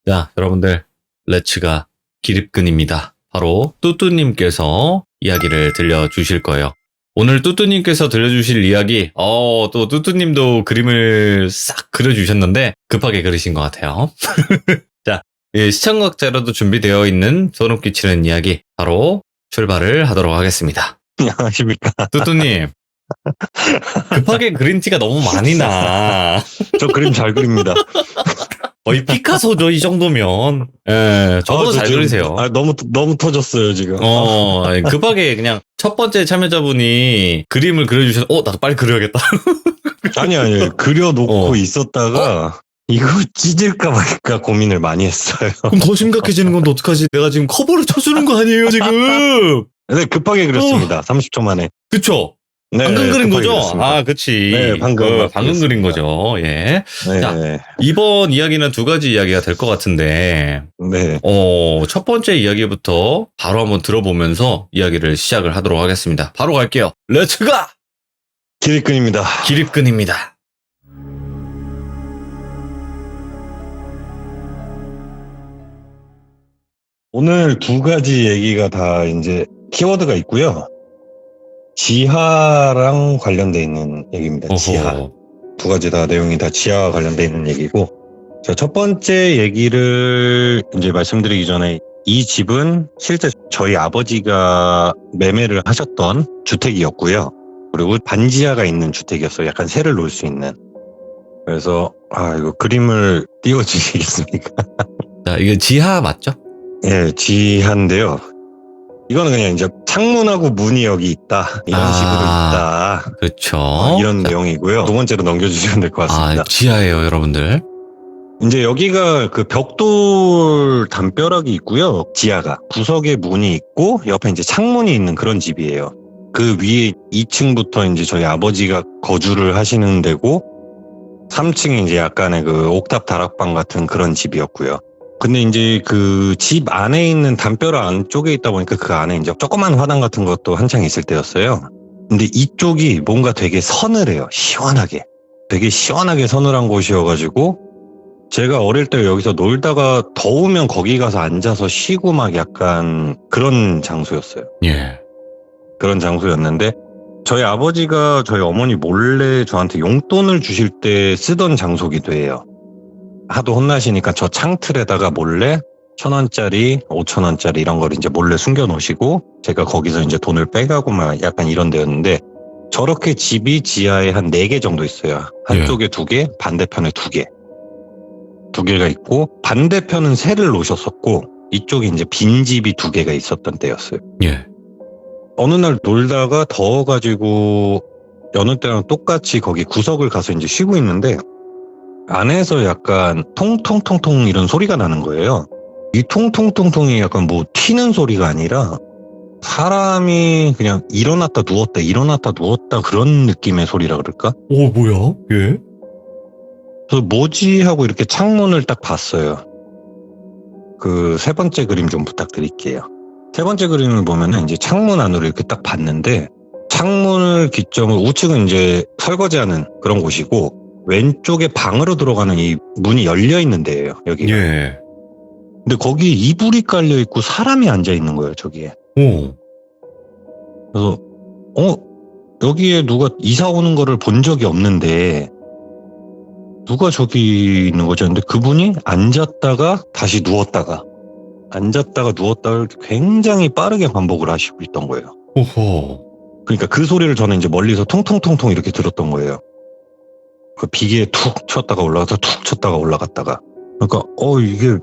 자, 여러분들, 렛츠가 기립근입니다. 바로 뚜뚜님께서 이야기를 들려주실 거예요. 오늘 뚜뚜님께서 들려주실 이야기, 또 뚜뚜님도 그림을 싹 그려주셨는데 급하게 그리신 것 같아요. 자, 시청각자로도 준비되어 있는 소름 끼치는 이야기, 바로 출발을 하도록 하겠습니다. 안녕하십니까. 뚜뚜님, 급하게 그린 티가 너무 많이 나. 저 그림 잘 그립니다. 거의 피카소죠, 이 정도면. 예, 저보다 잘 그리세요. 너무 터졌어요, 지금. 급하게 그냥 첫 번째 참여자분이 그림을 그려주셔서, 나도 빨리 그려야겠다. 아니, 그려놓고 있었다가, 이거 찢을까 고민을 많이 했어요. 그럼 더 심각해지는 건 어떡하지? 내가 지금 커버를 쳐주는 거 아니에요, 지금? 네, 급하게 그렸습니다. 30초 만에. 그쵸? 네, 방금 그린 거죠? 그렸습니다. 그치. 네, 방금 그린 거죠. 예. 네. 자, 이번 이야기는 두 가지 이야기가 될 것 같은데, 네. 첫 번째 이야기부터 바로 한번 들어보면서 이야기를 시작을 하도록 하겠습니다. 바로 갈게요. 렛츠가! 기립근입니다. 기립근입니다. 오늘 두 가지 얘기가 다 이제 키워드가 있고요. 지하랑 관련돼 있는 얘기입니다. 어허. 지하. 두 가지 다 내용이 다 지하와 관련돼 있는 얘기고, 자, 첫 번째 얘기를 이제 말씀드리기 전에, 이 집은 실제 저희 아버지가 매매를 하셨던 주택이었고요. 그리고 반지하가 있는 주택이었어요. 약간 새를 놓을 수 있는. 그래서 이거 그림을 띄워주시겠습니까? 자, 이게 지하 맞죠? 예, 지하인데요. 이거는 그냥 이제 창문하고 문이 여기 있다, 이런 식으로 있다, 그렇죠. 이런 내용이고요. 두 번째로 넘겨주시면 될 것 같습니다. 지하예요, 여러분들. 이제 여기가 그 벽돌 담벼락이 있고요. 지하가 구석에 문이 있고 옆에 이제 창문이 있는 그런 집이에요. 그 위에 2층부터 이제 저희 아버지가 거주를 하시는 데고, 3층이 이제 약간의 그 옥탑 다락방 같은 그런 집이었고요. 근데 이제 그 집 안에 있는 담벼락 안쪽에 있다 보니까 그 안에 이제 조그만 화단 같은 것도 한창 있을 때였어요. 근데 이쪽이 뭔가 되게 서늘해요. 시원하게. 되게 시원하게 서늘한 곳이어가지고, 제가 어릴 때 여기서 놀다가 더우면 거기 가서 앉아서 쉬고 막 약간 그런 장소였어요. 예. 그런 장소였는데, 저희 아버지가 저희 어머니 몰래 저한테 용돈을 주실 때 쓰던 장소기도 해요. 하도 혼나시니까 저 창틀에다가 몰래 1,000원짜리, 5,000원짜리 이런 걸 이제 몰래 숨겨 놓으시고, 제가 거기서 이제 돈을 빼가고 막 약간 이런 데였는데, 저렇게 집이 지하에 한 4개 정도 있어요. 한쪽에 2개, 반대편에 2개. 2개가 있고, 반대편은 새를 놓으셨었고, 이쪽에 이제 빈집이 2개가 있었던 때였어요. 예. 어느 날 놀다가 더워가지고, 여느 때랑 똑같이 거기 구석을 가서 이제 쉬고 있는데, 안에서 약간 통통통통 이런 소리가 나는 거예요. 이 통통통통이 약간 뭐 튀는 소리가 아니라 사람이 그냥 일어났다 누웠다 그런 느낌의 소리라 그럴까? 뭐야? 예? 그래서 뭐지 하고 이렇게 창문을 딱 봤어요. 그 세 번째 그림 좀 부탁드릴게요. 세 번째 그림을 보면은 이제 창문 안으로 이렇게 딱 봤는데, 창문을 기점으로 우측은 이제 설거지하는 그런 곳이고, 왼쪽에 방으로 들어가는 이 문이 열려 있는 데예요, 여기가. 예. 근데 거기 이불이 깔려 있고 사람이 앉아 있는 거예요, 저기에. 그래서 여기에 누가 이사 오는 거를 본 적이 없는데 누가 저기 있는 거죠? 근데 그분이 앉았다가 다시 누웠다가 굉장히 빠르게 반복을 하시고 있던 거예요. 오호. 그러니까 그 소리를 저는 이제 멀리서 통통통통 이렇게 들었던 거예요. 그 비계에 툭 쳤다가 올라가서 툭 쳤다가 올라갔다가. 그러니까 이게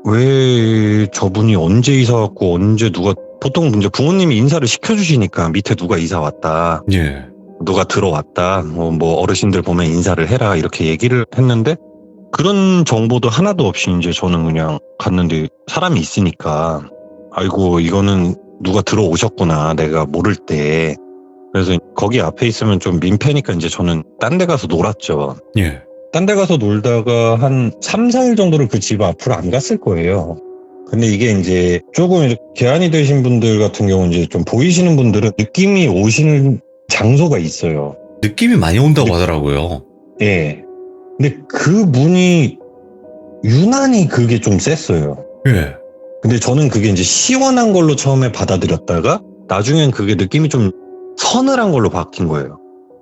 왜 저분이 언제 이사 왔고 언제 누가, 보통 이제 부모님이 인사를 시켜주시니까 밑에 누가 이사 왔다, 예. 누가 들어왔다, 뭐 어르신들 보면 인사를 해라 이렇게 얘기를 했는데, 그런 정보도 하나도 없이 이제 저는 그냥 갔는데 사람이 있으니까, 아이고 이거는 누가 들어오셨구나, 내가 모를 때. 그래서 거기 앞에 있으면 좀 민폐니까 이제 저는 딴 데 가서 놀았죠. 예. 딴 데 가서 놀다가 한 3, 4일 정도를 그 집 앞으로 안 갔을 거예요. 근데 이게 이제 조금 이제 개안이 되신 분들 같은 경우, 이제 좀 보이시는 분들은 느낌이 오시는 장소가 있어요. 느낌이 많이 온다고 하더라고요. 예. 근데 그 문이 유난히 그게 좀 셌어요. 예. 근데 저는 그게 이제 시원한 걸로 처음에 받아들였다가 나중엔 그게 느낌이 좀 서늘한 걸로 바뀐 거예요.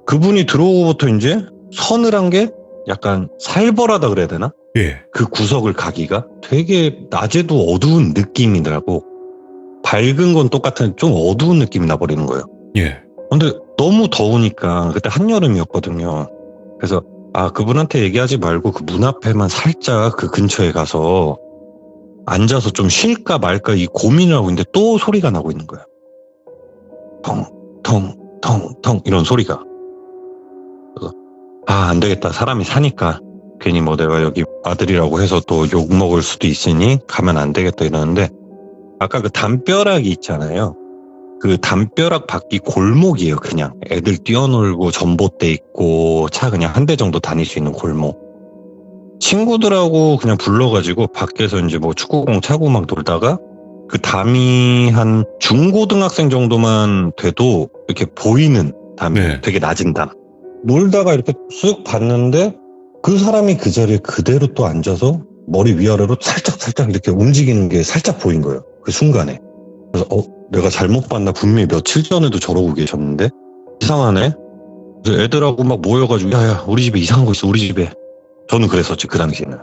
그분이 들어오고부터 이제 서늘한 게 약간 살벌하다 그래야 되나? 예. 그 구석을 가기가 되게 낮에도 어두운 느낌이더라고. 밝은 건 똑같은 좀 어두운 느낌이 나버리는 거예요. 예. 근데 너무 더우니까 그때 한여름이었거든요. 그래서 그분한테 얘기하지 말고 그 문 앞에만 살짝 그 근처에 가서 앉아서 좀 쉴까 말까 이 고민을 하고 있는데 또 소리가 나고 있는 거예요. 텅, 텅, 텅, 텅 이런 소리가. 그래서 안 되겠다. 사람이 사니까 괜히 뭐 내가 여기 아들이라고 해서 또 욕 먹을 수도 있으니 가면 안 되겠다 이러는데 아까 그 담벼락이 있잖아요. 그 담벼락 밖이 골목이에요. 그냥 애들 뛰어놀고 전봇대 있고 차 그냥 한 대 정도 다닐 수 있는 골목. 친구들하고 그냥 불러가지고 밖에서 이제 뭐 축구공 차고 막 놀다가 그 담이 한 중고등학생 정도만 돼도 이렇게 보이는 담이 네. 되게 낮은 담. 놀다가 이렇게 쓱 봤는데 그 사람이 그 자리에 그대로 또 앉아서 머리 위아래로 살짝 이렇게 움직이는 게 살짝 보인 거예요. 그 순간에. 그래서 내가 잘못 봤나? 분명히 며칠 전에도 저러고 계셨는데 이상하네. 그래서 애들하고 막 모여가지고 야야 우리 집에 이상한 거 있어 우리 집에. 저는 그랬었지 그 당시에는.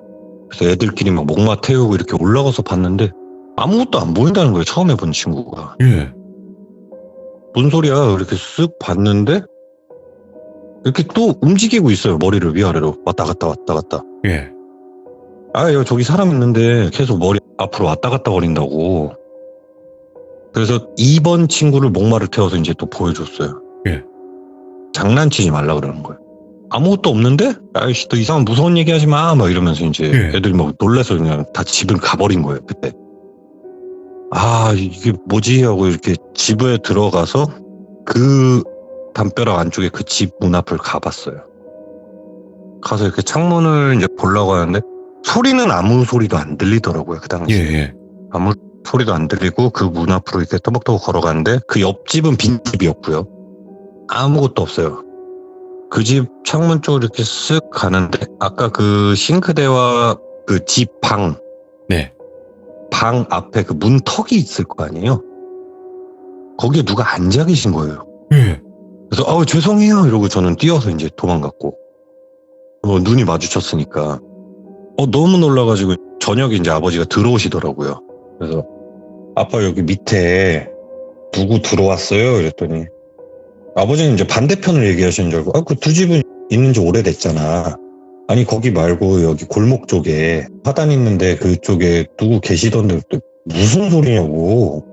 그래서 애들끼리 막 목마 태우고 이렇게 올라가서 봤는데 아무것도 안 보인다는 거예요. 처음에 본 친구가. 예. 뭔 소리야? 이렇게 쓱 봤는데 이렇게 또 움직이고 있어요. 머리를 위아래로 왔다 갔다. 예. 야 저기 사람 있는데 계속 머리 앞으로 왔다 갔다 거린다고. 그래서 2번 친구를 목마를 태워서 이제 또 보여줬어요. 예. 장난치지 말라 그러는 거예요. 아무것도 없는데? 아이씨, 또 이상한 무서운 얘기 하지 마. 막 이러면서 이제 예. 애들이 막 놀라서 그냥 다 집을 가버린 거예요, 그때. 이게 뭐지? 하고 이렇게 집에 들어가서 그 담벼락 안쪽에 그 집 문 앞을 가봤어요. 가서 이렇게 창문을 이제 보려고 하는데 소리는 아무 소리도 안 들리더라고요, 그 당시에. 예. 아무 소리도 안 들리고 그 문 앞으로 이렇게 떠벅떠벅 걸어가는데 그 옆집은 빈집이었고요. 아무것도 없어요. 그 집 창문 쪽으로 이렇게 쓱 가는데 아까 그 싱크대와 그 집 방, 네. 방 앞에 그 문턱이 있을 거 아니에요? 거기에 누가 앉아 계신 거예요. 예. 그래서 죄송해요 이러고 저는 뛰어서 이제 도망갔고 눈이 마주쳤으니까 너무 놀라가지고 저녁에 이제 아버지가 들어오시더라고요. 그래서 아빠 여기 밑에 누구 들어왔어요? 이랬더니 아버지는 이제 반대편을 얘기하시는 줄 알고 그 두 집은 있는 지 오래됐잖아. 아니 거기 말고 여기 골목 쪽에 화단 있는데 그쪽에 누구 계시던데 또 무슨 소리냐고.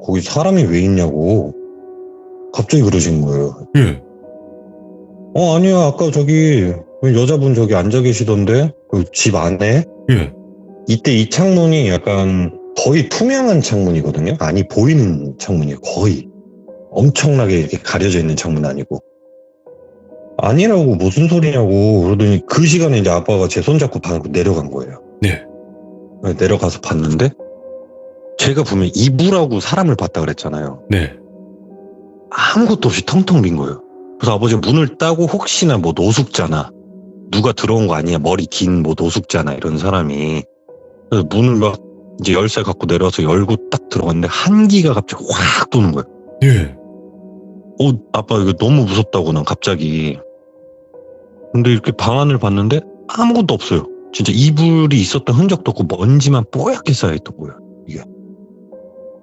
거기 사람이 왜 있냐고. 갑자기 그러시는 거예요. 예. 아니야 아까 저기 여자분 저기 앉아 계시던데 그 집 안에. 예. 이때 이 창문이 약간 거의 투명한 창문이거든요. 아니 보이는 창문이에요. 거의. 엄청나게 이렇게 가려져 있는 창문 아니고. 아니라고 무슨 소리냐고 그러더니 그 시간에 이제 아빠가 제 손잡고 내려간 거예요. 네. 내려가서 봤는데 제가 분명히 이불하고 사람을 봤다 그랬잖아요. 네. 아무것도 없이 텅텅 빈 거예요. 그래서 아버지가 문을 따고 혹시나 뭐 노숙자나 누가 들어온 거 아니야 머리 긴 뭐 노숙자나 이런 사람이. 그래서 문을 막 이제 열쇠 갖고 내려와서 열고 딱 들어갔는데 한기가 갑자기 확 도는 거예요. 예. 아빠 이거 너무 무섭다고 난 갑자기. 근데 이렇게 방 안을 봤는데 아무것도 없어요. 진짜 이불이 있었던 흔적도 없고 먼지만 뽀얗게 쌓여있던 거예요. 이게.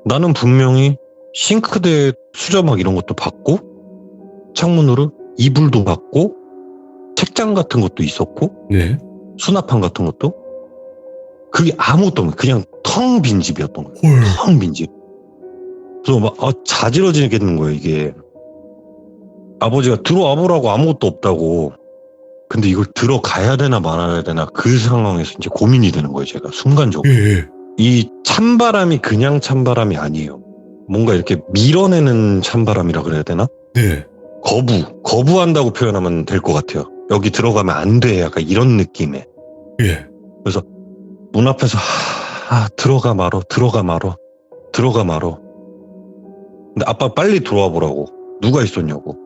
나는 분명히 싱크대 수저막 이런 것도 봤고 창문으로 이불도 봤고 책장 같은 것도 있었고 네. 수납함 같은 것도 그게 아무것도 없는 그냥 텅 빈 집이었던 거예요. 헐. 텅 빈 집. 그래서 막 자지러지겠는 거예요 이게. 아버지가 들어와 보라고 아무것도 없다고. 근데 이걸 들어가야 되나 말아야 되나 그 상황에서 이제 고민이 되는 거예요 제가 순간적으로. 예. 이 찬바람이 그냥 찬바람이 아니에요. 뭔가 이렇게 밀어내는 찬바람이라 그래야 되나? 네. 거부한다고 표현하면 될 것 같아요. 여기 들어가면 안 돼 약간 이런 느낌에. 예. 그래서 문 앞에서 들어가 말어. 근데 아빠 빨리 들어와 보라고. 누가 있었냐고.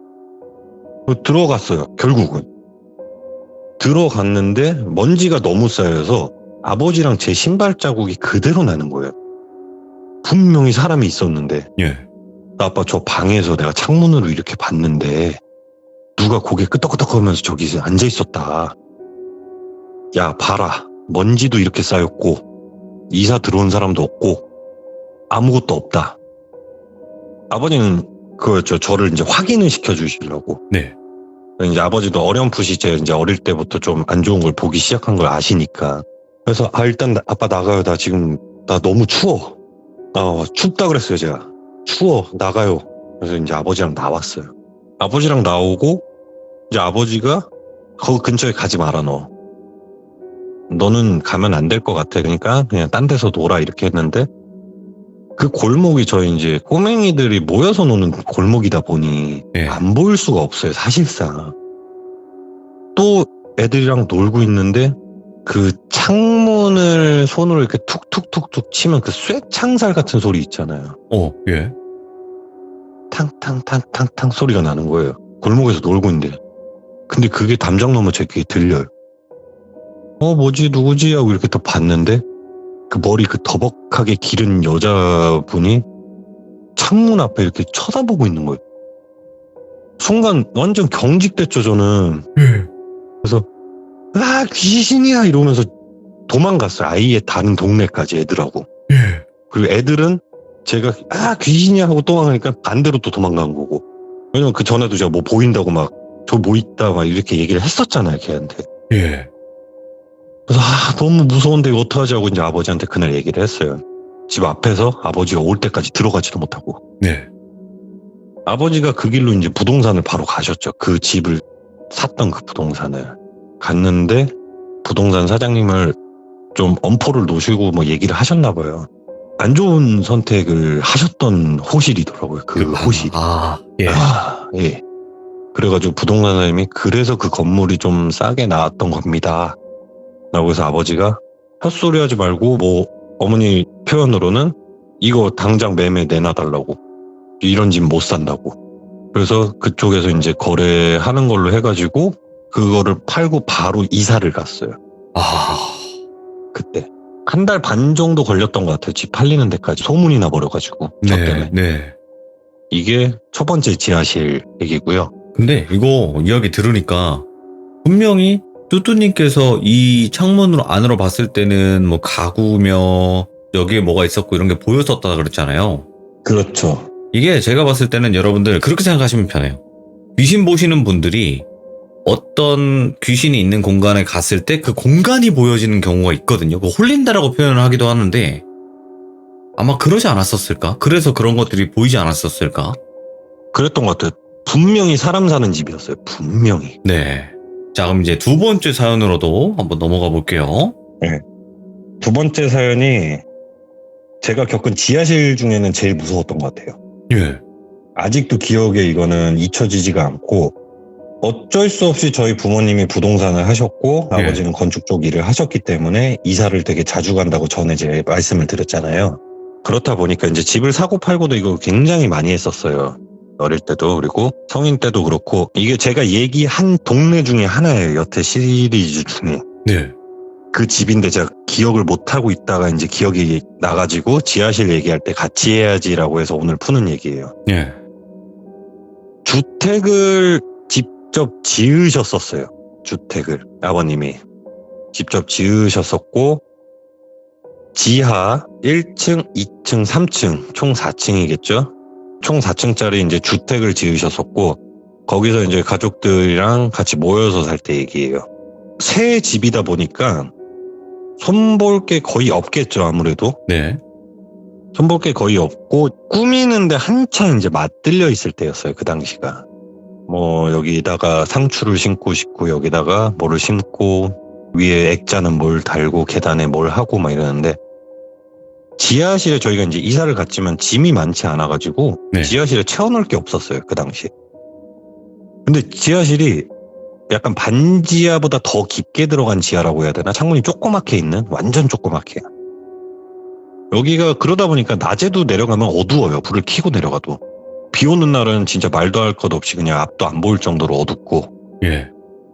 들어갔어요 결국은. 들어갔는데 먼지가 너무 쌓여서 아버지랑 제 신발 자국이 그대로 나는 거예요. 분명히 사람이 있었는데. 예. 아빠 저 방에서 내가 창문으로 이렇게 봤는데 누가 고개 끄덕끄덕 하면서 저기 앉아 있었다. 야, 봐라. 먼지도 이렇게 쌓였고 이사 들어온 사람도 없고 아무것도 없다. 아버지는 저를 이제 확인을 시켜주시려고. 네. 이제 아버지도 어렴풋이 제 이제 어릴 때부터 좀 안 좋은 걸 보기 시작한 걸 아시니까. 그래서 일단 아빠 나가요. 나 지금 나 너무 추워. 춥다 그랬어요 제가. 추워 나가요. 그래서 이제 아버지랑 나왔어요. 아버지랑 나오고 이제 아버지가 거기 근처에 가지 마라 너. 너는 가면 안 될 것 같아. 그러니까 그냥 딴 데서 놀아 이렇게 했는데 그 골목이 저희 이제 꼬맹이들이 모여서 노는 골목이다 보니 예. 안 보일 수가 없어요 사실상. 또 애들이랑 놀고 있는데 그 창문을 손으로 이렇게 툭툭툭툭 치면 그 쇠창살 같은 소리 있잖아요. 예. 탕탕탕탕탕 소리가 나는 거예요. 골목에서 놀고 있는데. 근데 그게 담장 넘어 제 귀에 들려요. 뭐지 누구지 하고 이렇게 또 봤는데 그 머리 그 더벅하게 기른 여자분이 창문 앞에 이렇게 쳐다보고 있는 거예요. 순간 완전 경직됐죠 저는. 그래서 귀신이야 이러면서 도망갔어요. 아예 다른 동네까지 애들하고. 그리고 애들은 제가 귀신이야 하고 도망가니까 반대로 또 도망간 거고. 왜냐면 그 전에도 제가 뭐 보인다고 막 저 뭐 있다 막 이렇게 얘기를 했었잖아요 걔한테. 예. 그래서 너무 무서운데 이거 어떡하지 하고 이제 아버지한테 그날 얘기를 했어요. 집 앞에서 아버지가 올 때까지 들어가지도 못하고. 네. 아버지가 그 길로 이제 부동산을 바로 가셨죠. 그 집을 샀던 그 부동산을. 갔는데 부동산 사장님을 좀 엄포를 놓으시고 뭐 얘기를 하셨나 봐요. 안 좋은 선택을 하셨던 호실이더라고요. 그 호실이. 예. 예. 그래가지고 부동산 사장님이 그래서 그 건물이 좀 싸게 나왔던 겁니다. 라고 해서 아버지가 헛소리 하지 말고 뭐 어머니 표현으로는 이거 당장 매매 내놔달라고. 이런 집 못 산다고. 그래서 그쪽에서 이제 거래하는 걸로 해가지고 그거를 팔고 바로 이사를 갔어요. 그때. 한 달 반 정도 걸렸던 것 같아요. 집 팔리는 데까지 소문이 나버려가지고. 저 때문에. 네. 이게 첫 번째 지하실 얘기고요. 근데 이거 이야기 들으니까 분명히 뚜뚜님께서 이 창문으로 안으로 봤을 때는 뭐 가구며 여기에 뭐가 있었고 이런 게 보였었다 그랬잖아요. 그렇죠. 이게 제가 봤을 때는 여러분들 그렇게 생각하시면 편해요. 귀신 보시는 분들이 어떤 귀신이 있는 공간에 갔을 때 그 공간이 보여지는 경우가 있거든요. 그 홀린다라고 표현을 하기도 하는데 아마 그러지 않았었을까? 그래서 그런 것들이 보이지 않았었을까? 그랬던 것 같아요. 분명히 사람 사는 집이었어요. 분명히. 네. 자, 그럼 이제 두 번째 사연으로도 한번 넘어가 볼게요. 두 번째 사연이 제가 겪은 지하실 중에는 제일 무서웠던 것 같아요. 예. 아직도 기억에 이거는 잊혀지지가 않고 어쩔 수 없이 저희 부모님이 부동산을 하셨고 예. 아버지는 건축 쪽 일을 하셨기 때문에 이사를 되게 자주 간다고 전에 제가 말씀을 드렸잖아요. 그렇다 보니까 이제 집을 사고 팔고도 이거 굉장히 많이 했었어요. 어릴 때도 그리고 성인 때도 그렇고 이게 제가 얘기한 동네 중에 하나예요. 여태 시리즈 중에. 네. 그 집인데 제가 기억을 못하고 있다가 이제 기억이 나가지고 지하실 얘기할 때 같이 해야지라고 해서 오늘 푸는 얘기예요. 예. 주택을 직접 지으셨었어요. 주택을 아버님이 직접 지으셨었고 지하 1층, 2층, 3층 총 4층이겠죠. 총 4층짜리 이제 주택을 지으셨었고 거기서 이제 가족들이랑 같이 모여서 살 때 얘기예요. 새 집이다 보니까 손볼 게 거의 없겠죠, 아무래도. 네. 손볼 게 거의 없고 꾸미는데 한창 이제 맞들려 있을 때였어요, 그 당시가. 뭐 여기다가 상추를 심고 싶고 여기다가 뭐를 심고 위에 액자는 뭘 달고 계단에 뭘 하고 막 이러는데 지하실에 저희가 이제 이사를 갔지만 짐이 많지 않아가지고 네. 지하실에 채워놓을 게 없었어요, 그 당시. 근데 지하실이 약간 반지하보다 더 깊게 들어간 지하라고 해야 되나? 창문이 조그맣게 있는? 완전 조그맣게. 여기가 그러다 보니까 낮에도 내려가면 어두워요. 불을 켜고 내려가도. 비 오는 날은 진짜 말도 할 것 없이 그냥 앞도 안 보일 정도로 어둡고. 예.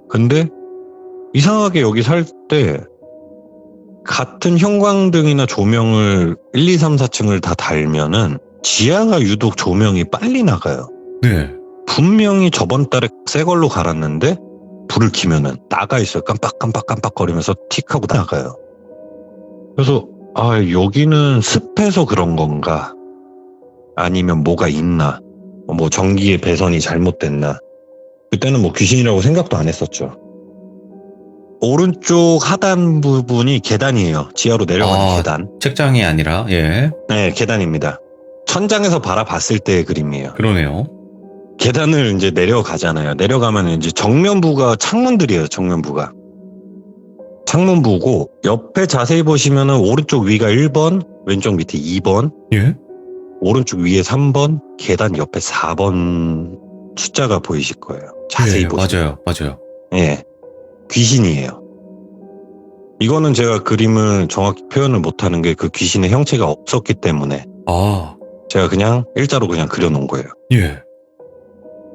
근데 이상하게 여기 살 때 같은 형광등이나 조명을 1, 2, 3, 4층을 다 달면은 지하가 유독 조명이 빨리 나가요. 네. 분명히 저번 달에 새 걸로 갈았는데 불을 켜면은 나가 있어요. 깜빡거리면서 틱 하고 나가요. 그래서 여기는 습해서 그런 건가? 아니면 뭐가 있나? 뭐 전기의 배선이 잘못됐나? 그때는 뭐 귀신이라고 생각도 안 했었죠. 오른쪽 하단 부분이 계단이에요. 지하로 내려가는 계단. 책장이 아니라, 예. 네, 계단입니다. 천장에서 바라봤을 때의 그림이에요. 그러네요. 계단을 이제 내려가잖아요. 내려가면 이제 정면부가 창문들이에요. 정면부가. 창문부고 옆에 자세히 보시면은 오른쪽 위가 1번, 왼쪽 밑에 2번, 예? 오른쪽 위에 3번, 계단 옆에 4번 숫자가 보이실 거예요. 자세히 예, 보시면. 맞아요. 예. 귀신이에요. 이거는 제가 그림을 정확히 표현을 못하는 게 그 귀신의 형체가 없었기 때문에 제가 그냥 일자로 그냥 그려놓은 거예요. 예.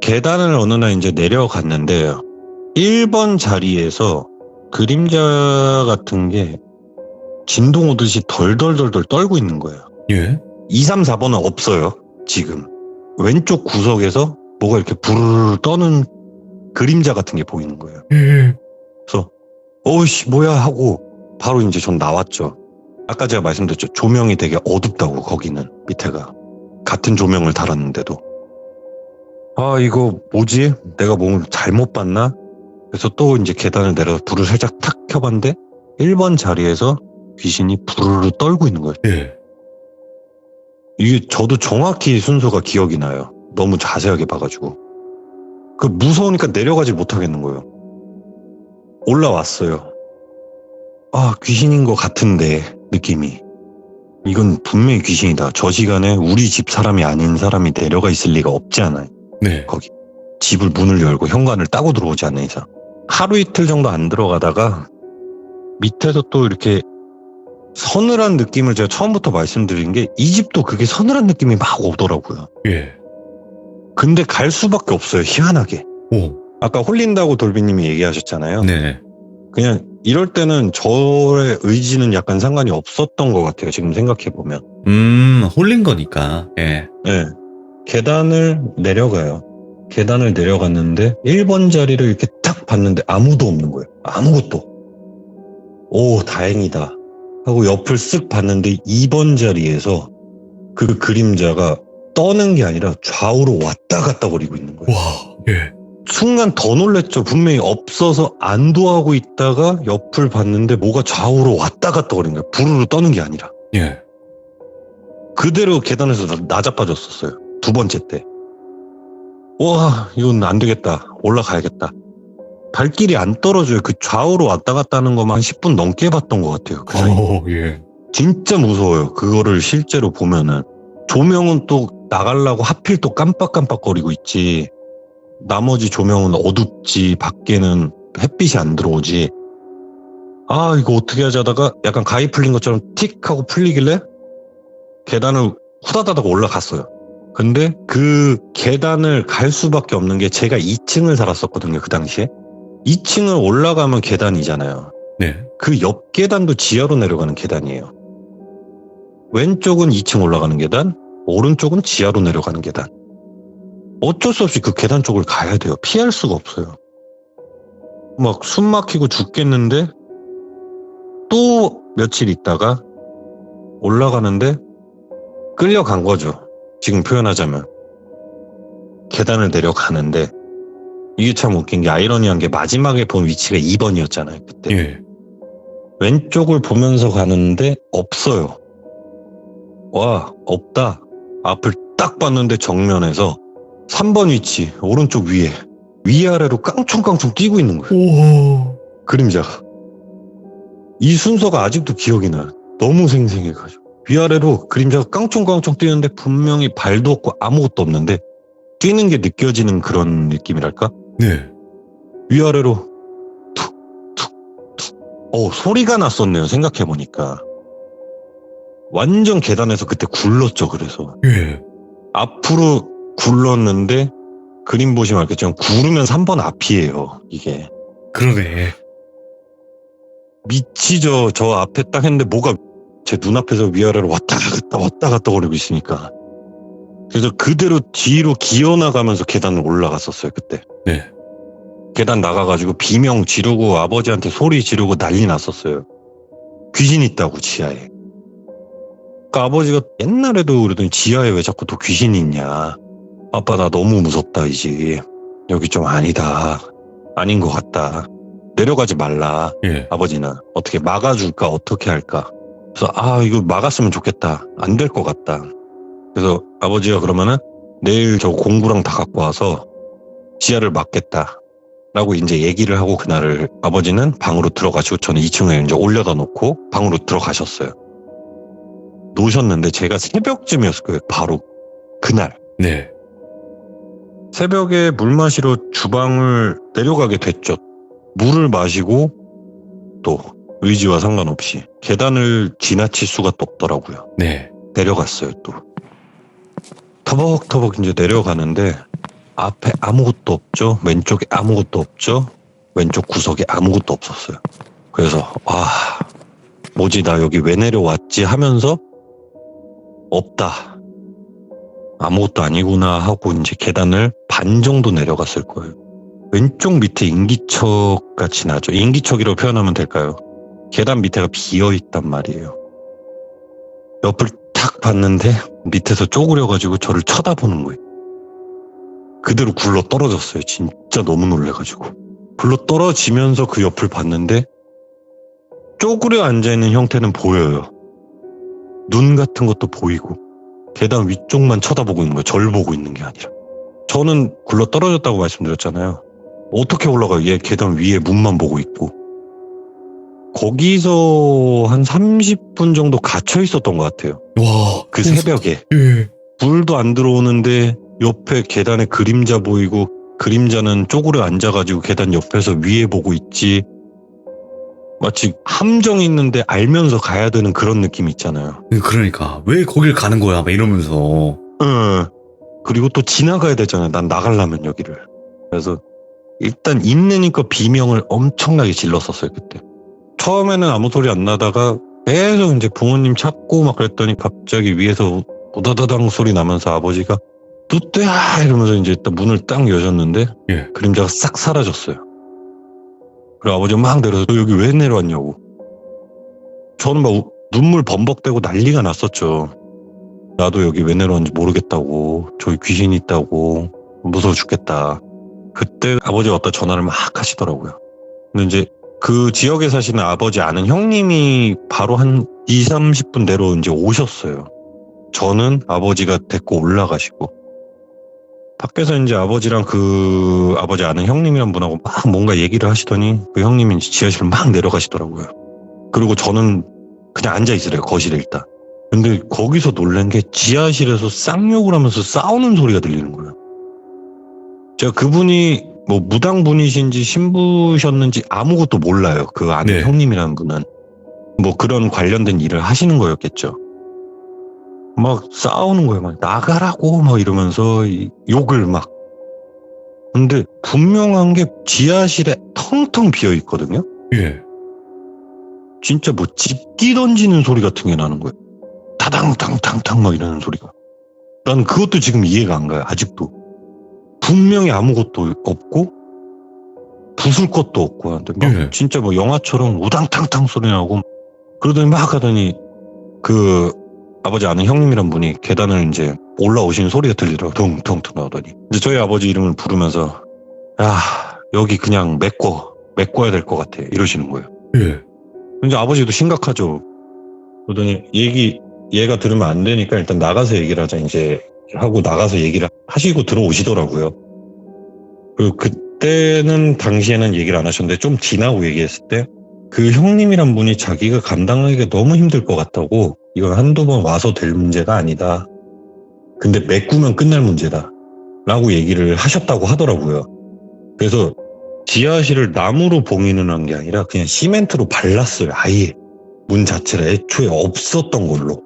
계단을 어느 날 이제 내려갔는데요. 1번 자리에서 그림자 같은 게 진동 오듯이 덜덜덜덜 떨고 있는 거예요. 예. 2, 3, 4번은 없어요. 지금. 왼쪽 구석에서 뭐가 이렇게 부르르 떠는 그림자 같은 게 보이는 거예요. 예. 그래서 어이씨 뭐야 하고 바로 이제 전 나왔죠. 아까 제가 말씀드렸죠. 조명이 되게 어둡다고 거기는 밑에가. 같은 조명을 달았는데도. 이거 뭐지? 내가 뭘 잘못 봤나? 그래서 또 이제 계단을 내려서 불을 살짝 탁 켜봤는데 1번 자리에서 귀신이 부르르 떨고 있는 거예요. 예. 이게 저도 정확히 순서가 기억이 나요. 너무 자세하게 봐가지고. 무서우니까 내려가지 못하겠는 거예요. 올라왔어요. 귀신인 것 같은데 느낌이. 이건 분명히 귀신이다. 저 시간에 우리 집 사람이 아닌 사람이 내려가 있을 리가 없지 않아요. 네. 거기 집을 문을 열고 현관을 따고 들어오지 않는 이상. 하루 이틀 정도 안 들어가다가 밑에서 또 이렇게 서늘한 느낌을 제가 처음부터 말씀드린 게 이 집도 그게 서늘한 느낌이 막 오더라고요. 예. 근데 갈 수밖에 없어요. 희한하게. 오. 아까 홀린다고 돌비님이 얘기하셨잖아요. 네. 그냥 이럴 때는 저의 의지는 약간 상관이 없었던 것 같아요. 지금 생각해보면. 홀린 거니까. 예. 네. 계단을 내려가요. 계단을 내려갔는데 1번 자리를 이렇게 딱 봤는데 아무도 없는 거예요. 아무것도. 오, 다행이다 하고 옆을 쓱 봤는데 2번 자리에서 그 그림자가 떠는 게 아니라 좌우로 왔다 갔다 거리고 있는 거예요. 와. 예. 순간 더 놀랬죠. 분명히 없어서 안도하고 있다가 옆을 봤는데 뭐가 좌우로 왔다 갔다 거리는 거예요. 부르르 떠는 게 아니라. 예. 그대로 계단에서 나자빠졌었어요. 두 번째 때. 와, 이건 안 되겠다. 올라가야겠다. 발길이 안 떨어져요. 그 좌우로 왔다 갔다 하는 것만 한 10분 넘게 봤던 것 같아요. 그 사이. 예. 진짜 무서워요. 그거를 실제로 보면은. 조명은 또 나가려고 하필 또 깜빡깜빡거리고 있지. 나머지 조명은 어둡지. 밖에는 햇빛이 안 들어오지. 이거 어떻게 하지 하다가 약간 가위 풀린 것처럼 틱 하고 풀리길래 계단을 후다다닥 올라갔어요. 근데 그 계단을 갈 수밖에 없는 게 제가 2층을 살았었거든요. 그 당시에. 2층을 올라가면 계단이잖아요. 네. 그 옆 계단도 지하로 내려가는 계단이에요. 왼쪽은 2층 올라가는 계단, 오른쪽은 지하로 내려가는 계단. 어쩔 수 없이 그 계단 쪽을 가야 돼요. 피할 수가 없어요. 막 숨 막히고 죽겠는데 또 며칠 있다가 올라가는데 끌려간 거죠. 지금 표현하자면. 계단을 내려가는데 이게 참 웃긴 게 아이러니한 게 마지막에 본 위치가 2번이었잖아요. 그때. 예. 왼쪽을 보면서 가는데 없어요. 와, 없다. 앞을 딱 봤는데 정면에서 3번 위치, 오른쪽 위에 위아래로 깡총깡총 뛰고 있는 거예요. 오. 그림자가. 이 순서가 아직도 기억이 나요. 너무 생생해가지고. 위아래로 그림자가 깡총깡총 뛰는데 분명히 발도 없고 아무것도 없는데 뛰는 게 느껴지는 그런 느낌이랄까? 네. 위아래로 툭툭툭. 소리가 났었네요. 생각해보니까. 완전 계단에서 그때 굴렀죠. 그래서 예. 앞으로 굴렀는데 그림 보시면 알겠지만 구르면 3번 앞이에요. 이게. 그러네. 미치죠. 저 앞에 딱 했는데 뭐가 제 눈앞에서 위아래로 왔다 갔다 거리고 있으니까. 그래서 그대로 뒤로 기어나가면서 계단을 올라갔었어요, 그때. 네. 계단 나가가지고 비명 지르고 아버지한테 소리 지르고 난리 났었어요. 귀신 있다고, 지하에. 그러니까 아버지가 옛날에도 그러더니 지하에 왜 자꾸 또 귀신이 있냐. 아빠 나 너무 무섭다, 이 집. 여기 좀 아니다. 아닌 것 같다. 내려가지 말라. 예. 아버지는 어떻게 막아줄까, 어떻게 할까. 그래서 이거 막았으면 좋겠다. 안 될 것 같다. 그래서 아버지가 그러면은 내일 저 공구랑 다 갖고 와서 지하를 막겠다. 라고 이제 얘기를 하고 그날을 아버지는 방으로 들어가시고 저는 2층에 이제 올려다 놓고 방으로 들어가셨어요. 놓으셨는데 제가 새벽쯤이었을 거예요. 바로 그날. 네. 새벽에 물 마시러 주방을 내려가게 됐죠. 물을 마시고 또 의지와 상관없이 계단을 지나칠 수가 또 없더라고요. 네. 내려갔어요. 또 터벅터벅 이제 내려가는데 앞에 아무것도 없죠. 왼쪽에 아무것도 없죠. 왼쪽 구석에 아무것도 없었어요. 그래서 뭐지 나 여기 왜 내려왔지 하면서 없다. 아무것도 아니구나 하고 이제 계단을 반 정도 내려갔을 거예요. 왼쪽 밑에 인기척 같이 나죠. 인기척이라고 표현하면 될까요? 계단 밑에가 비어있단 말이에요. 옆을 탁 봤는데 밑에서 쪼그려가지고 저를 쳐다보는 거예요. 그대로 굴러 떨어졌어요. 진짜 너무 놀래가지고. 굴러 떨어지면서 그 옆을 봤는데 쪼그려 앉아있는 형태는 보여요. 눈 같은 것도 보이고 계단 위쪽만 쳐다보고 있는 거예요. 저를 보고 있는 게 아니라. 저는 굴러 떨어졌다고 말씀드렸잖아요. 어떻게 올라가요? 얘 계단 위에 문만 보고 있고. 거기서 한 30분 정도 갇혀 있었던 것 같아요. 와. 그 새벽에. 예. 불도 안 들어오는데 옆에 계단에 그림자 보이고 그림자는 쪼그려 앉아가지고 계단 옆에서 위에 보고 있지. 마치 함정 있는데 알면서 가야 되는 그런 느낌 있잖아요. 그러니까 왜 거길 가는 거야? 막 이러면서. 그리고 또 지나가야 되잖아요. 난 나가려면 여기를. 그래서 일단 있느니까 비명을 엄청나게 질렀었어요. 그때. 처음에는 아무 소리 안 나다가 계속 이제 부모님 찾고 막 그랬더니 갑자기 위에서 오다다당 소리 나면서 아버지가 뚜뚜야 이러면서 이제 일단 문을 딱 여셨는데 예. 그림자가 싹 사라졌어요. 그리고 아버지가 막 내려서 너 여기 왜 내려왔냐고. 저는 막 눈물 범벅대고 난리가 났었죠. 나도 여기 왜 내려왔는지 모르겠다고. 저기 귀신이 있다고. 무서워 죽겠다. 그때 아버지가 어디다 전화를 막 하시더라고요. 근데 이제 그 지역에 사시는 아버지 아는 형님이 바로 한 20-30분 내로 이제 오셨어요. 저는 아버지가 데리고 올라가시고. 밖에서 이제 아버지랑 그 아버지 아는 형님이란 분하고 막 뭔가 얘기를 하시더니 그 형님이 이제 지하실로 막 내려가시더라고요. 그리고 저는 그냥 앉아있으래요, 거실에 일단. 근데 거기서 놀란 게 지하실에서 쌍욕을 하면서 싸우는 소리가 들리는 거예요. 제가 그분이 뭐 무당분이신지 신부셨는지 아무것도 몰라요. 그 아는 네. 형님이라는 분은. 뭐 그런 관련된 일을 하시는 거였겠죠. 막 싸우는 거예요. 막 나가라고 막 이러면서 욕을 막. 근데 분명한 게 지하실에 텅텅 비어 있거든요. 예. 진짜 뭐 집기 던지는 소리 같은 게 나는 거예요. 타당탕탕탕 막 이러는 소리가. 난 그것도 지금 이해가 안 가요. 아직도. 분명히 아무것도 없고 부술 것도 없고 하는데 막 예. 진짜 뭐 영화처럼 우당탕탕 소리 나고 그러더니 막 하더니 그 아버지 아는 형님이란 분이 계단을 이제 올라오시는 소리가 들리더라고요. 퉁퉁퉁 나오더니 이제 저희 아버지 이름을 부르면서 야 여기 그냥 메꿔야 될 것 같아 이러시는 거예요. 예. 이제 아버지도 심각하죠. 그러더니 얘가 들으면 안 되니까 일단 나가서 얘기를 하자 이제 하고 나가서 얘기를 하시고 들어오시더라고요. 그리고 그때는 당시에는 얘기를 안 하셨는데 좀 지나고 얘기했을 때 그 형님이란 분이 자기가 감당하기가 너무 힘들 것 같다고 이건 한두 번 와서 될 문제가 아니다. 근데 메꾸면 끝날 문제다. 라고 얘기를 하셨다고 하더라고요. 그래서 지하실을 나무로 봉인을 한 게 아니라 그냥 시멘트로 발랐어요. 아예 문 자체를 애초에 없었던 걸로.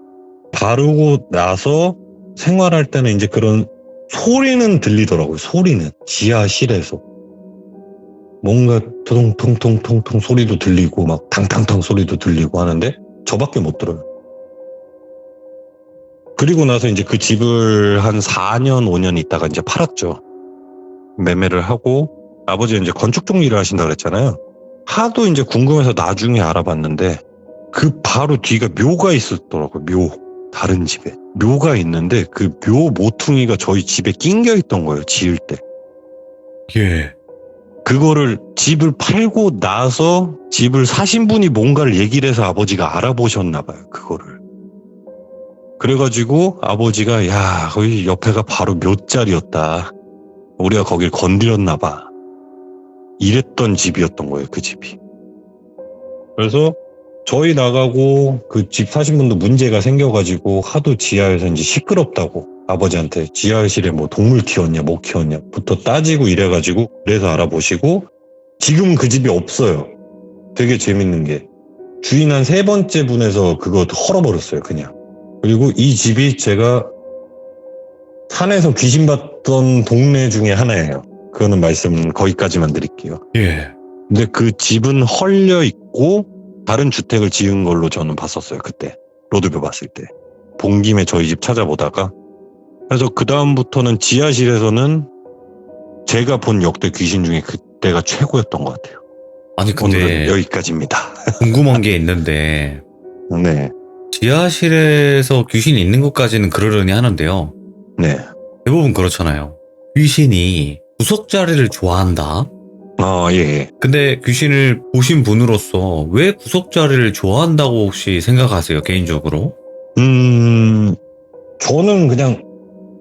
바르고 나서 생활할 때는 이제 그런 소리는 들리더라고요. 소리는 지하실에서 뭔가 통통통통통 소리도 들리고 막 탕탕탕 소리도 들리고 하는데 저밖에 못 들어요. 그리고 나서 이제 그 집을 한 4년, 5년 있다가 이제 팔았죠. 매매를 하고 아버지는 이제 건축 쪽 일을 하신다 그랬잖아요. 하도 이제 궁금해서 나중에 알아봤는데 그 바로 뒤가 묘가 있었더라고요. 묘. 다른 집에. 묘가 있는데 그 묘 모퉁이가 저희 집에 낑겨 있던 거예요. 지을 때. 예. 그거를 집을 팔고 나서 집을 사신 분이 뭔가를 얘기를 해서 아버지가 알아보셨나 봐요. 그거를. 그래가지고 아버지가 야 거기 옆에가 바로 묘자리였다. 우리가 거길 건드렸나 봐. 이랬던 집이었던 거예요. 그 집이. 그래서 저희 나가고 그 집 사신 분도 문제가 생겨가지고 하도 지하에서 이제 시끄럽다고 아버지한테 지하실에 뭐 동물 키웠냐 뭐 키웠냐 부터 따지고 이래가지고 그래서 알아보시고 지금 그 집이 없어요. 되게 재밌는 게 주인 한 3번째 분에서 그거 헐어버렸어요. 그냥. 그리고 이 집이 제가 산에서 귀신 봤던 동네 중에 하나예요. 그거는 말씀 거기까지만 드릴게요. 예. 근데 그 집은 헐려 있고 다른 주택을 지은 걸로 저는 봤었어요. 그때 로드뷰 봤을 때 본 김에 저희 집 찾아보다가 그래서 그 다음부터는 지하실에서는 제가 본 역대 귀신 중에 그때가 최고였던 것 같아요. 아니, 오늘은 근데 여기까지입니다. 궁금한 게 있는데, 네, 지하실에서 귀신이 있는 것까지는 그러려니 하는데요. 네. 대부분 그렇잖아요. 귀신이 구석 자리를 좋아한다? 예. 근데 귀신을 보신 분으로서 왜 구석 자리를 좋아한다고 혹시 생각하세요, 개인적으로? 저는 그냥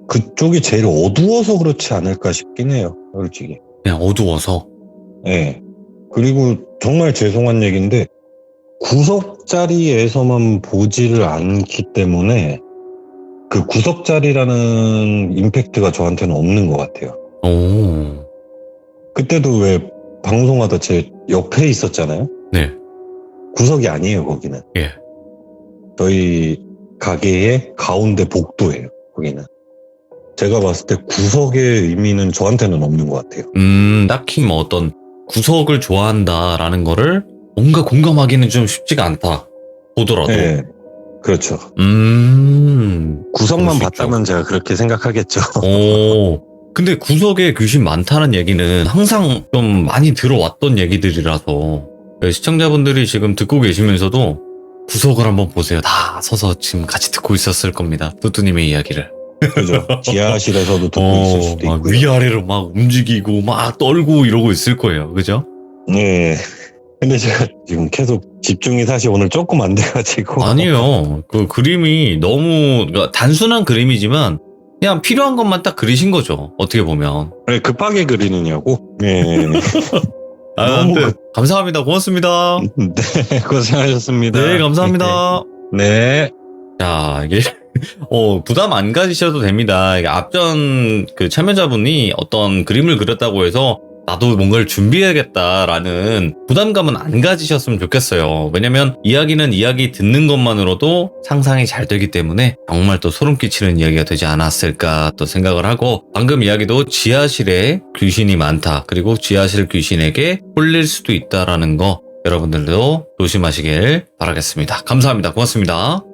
그쪽이 제일 어두워서 그렇지 않을까 싶긴 해요. 솔직히. 그냥 어두워서. 예. 그리고 정말 죄송한 얘기인데 구석 자리에서만 보지를 않기 때문에 그 구석 자리라는 임팩트가 저한테는 없는 것 같아요. 오. 그때도 왜 방송하다 제 옆에 있었잖아요. 네. 구석이 아니에요, 거기는. 예. 저희 가게의 가운데 복도예요, 거기는. 제가 봤을 때 구석의 의미는 저한테는 없는 것 같아요. 딱히 뭐 어떤 구석을 좋아한다라는 거를 뭔가 공감하기는 좀 쉽지가 않다. 보더라도. 네, 그렇죠. 구석만 그럴 수 봤다면 제가 그렇게 생각하겠죠. 오. 근데 구석에 귀신 많다는 얘기는 항상 좀 많이 들어왔던 얘기들이라서 시청자분들이 지금 듣고 계시면서도 구석을 한번 보세요. 다 서서 지금 같이 듣고 있었을 겁니다. 뚜뚜님의 이야기를. 그죠. 지하실에서도 듣고 있을 수도 막 있고요. 위아래로 막 움직이고 막 떨고 이러고 있을 거예요. 그죠? 네. 근데 제가 지금 계속 집중이 사실 오늘 조금 안 돼가지고. 아니에요. 그 그림이 너무 그러니까 단순한 그림이지만 그냥 필요한 것만 딱 그리신 거죠. 어떻게 보면. 네, 급하게 그리느냐고. 네. 너무 감사합니다. 고맙습니다. 네, 고생하셨습니다. 네, 감사합니다. 네. 자, 이게 부담 안 가지셔도 됩니다. 이게 앞전 그 참여자분이 어떤 그림을 그렸다고 해서 나도 뭔가를 준비해야겠다라는 부담감은 안 가지셨으면 좋겠어요. 왜냐면 이야기는 이야기 듣는 것만으로도 상상이 잘 되기 때문에 정말 또 소름 끼치는 이야기가 되지 않았을까 또 생각을 하고 방금 이야기도 지하실에 귀신이 많다. 그리고 지하실 귀신에게 홀릴 수도 있다라는 거 여러분들도 조심하시길 바라겠습니다. 감사합니다. 고맙습니다.